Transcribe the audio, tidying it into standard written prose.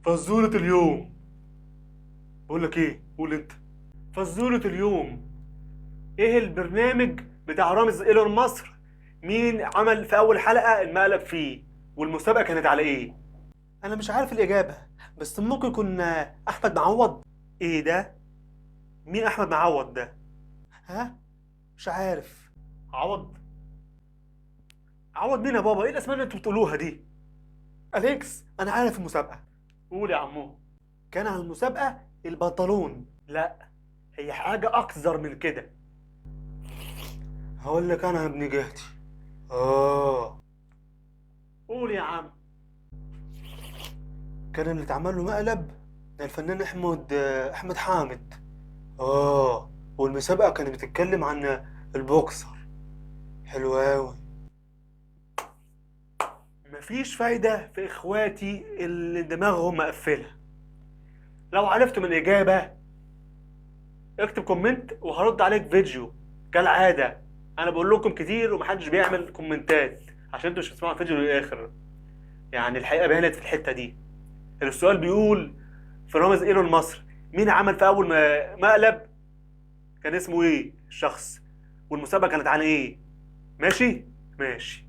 فزورة اليوم. بقول لك ايه، قول انت. فزورة اليوم. ايه البرنامج بتاع رامز ايلون مصر؟ مين عمل في اول حلقة المقلب فيه؟ والمسابقة كانت على ايه؟ انا مش عارف الاجابة، بس ممكن يكون احمد معوض. ايه ده؟ مين احمد معوض ده؟ ها؟ مش عارف. عوض. عوض مين يا بابا؟ ايه الاسماء اللي انتوا بتقولوها دي؟ اليكس، انا عارف المسابقة. قول يا عمو. كان على المسابقة البنطلون. لا، هي حاجة أكثر من كده. هقول لك أنا يا ابن جهتي. قول يا عم. كان اللي اتعمل له مقلب ده الفنان أحمد حامد. والمسابقة كانت بتتكلم عن البوكسر. حلو أوي. مفيش فايدة في إخواتي اللي دماغهم مقفلة. لو عرفتم الإجابة اكتب كومنت وهرد عليك فيديو كالعادة. أنا بقول لكم كتير ومحدش بيعمل كومنتات عشان انتوا مش هتسمعوا الفيديو للآخر. يعني الحقيقة بانت في الحتة دي. السؤال بيقول: في رامز ايلون مصر مين عمل في أول مقلب؟ كان اسمه إيه الشخص؟ والمسابقة كانت عن إيه؟ ماشي؟ ماشي.